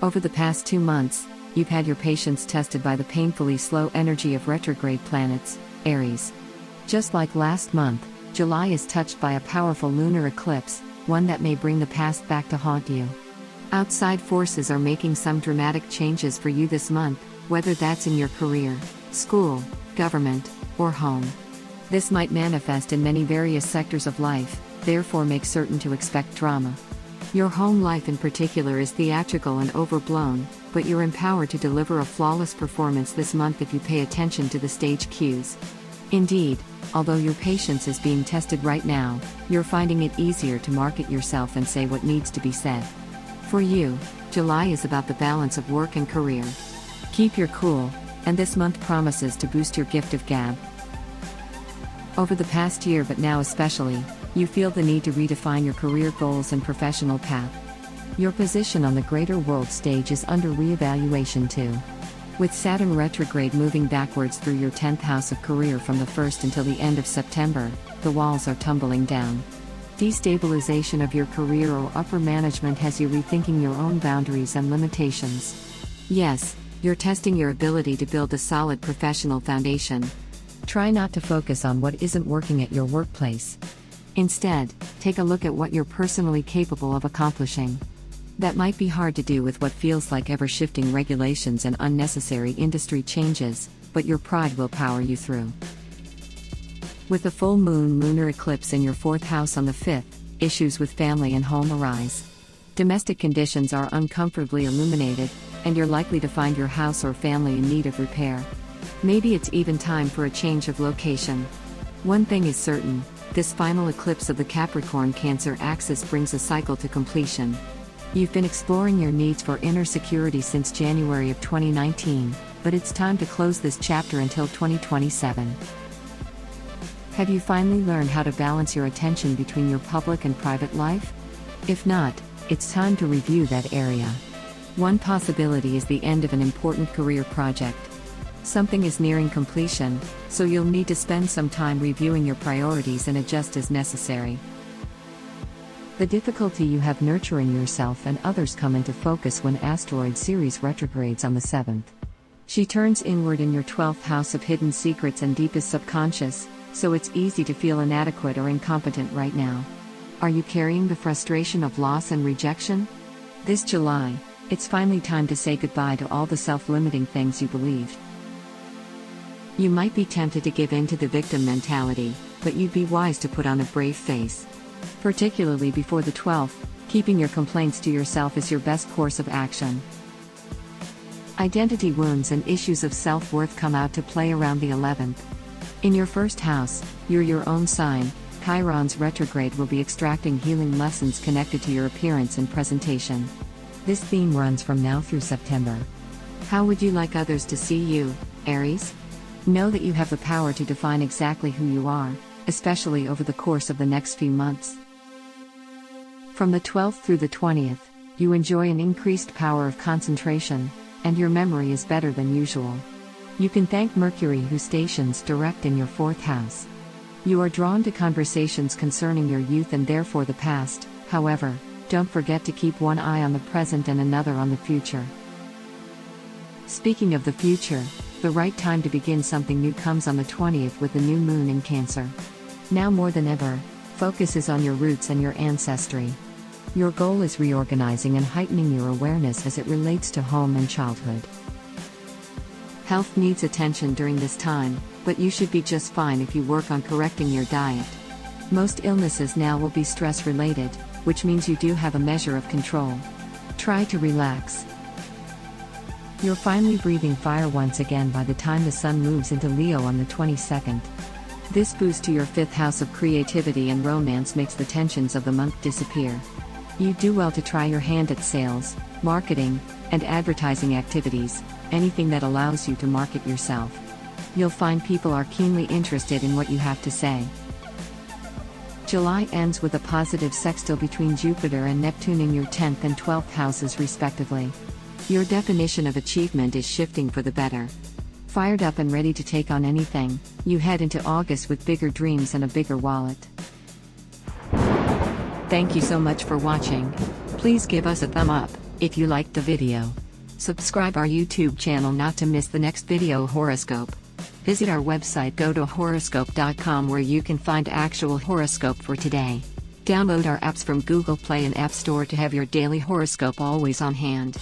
Over the past 2 months, you've had your patience tested by the painfully slow energy of retrograde planets, Aries. Just like last month, July is touched by a powerful lunar eclipse, one that may bring the past back to haunt you. Outside forces are making some dramatic changes for you this month, whether that's in your career, school, government, or home. This might manifest in many various sectors of life, therefore make certain to expect drama. Your home life in particular is theatrical and overblown, but you're empowered to deliver a flawless performance this month if you pay attention to the stage cues. Indeed, although your patience is being tested right now, you're finding it easier to market yourself and say what needs to be said. For you, July is about the balance of work and career. Keep your cool, and this month promises to boost your gift of gab. Over the past year, but now especially, you feel the need to redefine your career goals and professional path. Your position on the greater world stage is under re-evaluation too. With Saturn retrograde moving backwards through your 10th house of career from the 1st until the end of September, the walls are tumbling down. Destabilization of your career or upper management has you rethinking your own boundaries and limitations. Yes, you're testing your ability to build a solid professional foundation. Try not to focus on what isn't working at your workplace. Instead, take a look at what you're personally capable of accomplishing. That might be hard to do with what feels like ever-shifting regulations and unnecessary industry changes, but your pride will power you through. With a full moon lunar eclipse in your 4th house on the 5th, issues with family and home arise. Domestic conditions are uncomfortably illuminated, and you're likely to find your house or family in need of repair. Maybe it's even time for a change of location. One thing is certain, this final eclipse of the Capricorn-Cancer axis brings a cycle to completion. You've been exploring your needs for inner security since January of 2019, but it's time to close this chapter until 2027. Have you finally learned how to balance your attention between your public and private life? If not, it's time to review that area. One possibility is the end of an important career project. Something is nearing completion, so you'll need to spend some time reviewing your priorities and adjust as necessary. The difficulty you have nurturing yourself and others come into focus when asteroid Ceres retrogrades on the 7th. She turns inward in your 12th house of hidden secrets and deepest subconscious, so it's easy to feel inadequate or incompetent right now. Are you carrying the frustration of loss and rejection? This July, it's finally time to say goodbye to all the self-limiting things you believed. You might be tempted to give in to the victim mentality, but you'd be wise to put on a brave face. Particularly before the 12th, keeping your complaints to yourself is your best course of action. Identity wounds and issues of self-worth come out to play around the 11th. In your 1st house, you're your own sign. Chiron's retrograde will be extracting healing lessons connected to your appearance and presentation. This theme runs from now through September. How would you like others to see you, Aries? Know that you have the power to define exactly who you are, especially over the course of the next few months. From the 12th through the 20th, you enjoy an increased power of concentration, and your memory is better than usual. You can thank Mercury, who stations direct in your 4th house. You are drawn to conversations concerning your youth and therefore the past. However, don't forget to keep one eye on the present and another on the future. Speaking of the future, the right time to begin something new comes on the 20th with the new moon in Cancer. Now more than ever, focus is on your roots and your ancestry. Your goal is reorganizing and heightening your awareness as it relates to home and childhood. Health needs attention during this time, but you should be just fine if you work on correcting your diet. Most illnesses now will be stress-related, which means you do have a measure of control. Try to relax. You're finally breathing fire once again by the time the sun moves into Leo on the 22nd. This boost to your 5th house of creativity and romance makes the tensions of the month disappear. You do well to try your hand at sales, marketing, and advertising activities, anything that allows you to market yourself. You'll find people are keenly interested in what you have to say. July ends with a positive sextile between Jupiter and Neptune in your 10th and 12th houses respectively. Your definition of achievement is shifting for the better. Fired up and ready to take on anything, you head into August with bigger dreams and a bigger wallet. Thank you so much for watching. Please give us a thumb up, If you liked the video, subscribe our YouTube channel not to miss the next video horoscope. Visit our website GoToHoroscope.com where you can find actual horoscope for today. Download our apps from Google Play and App Store to have your daily horoscope always on hand.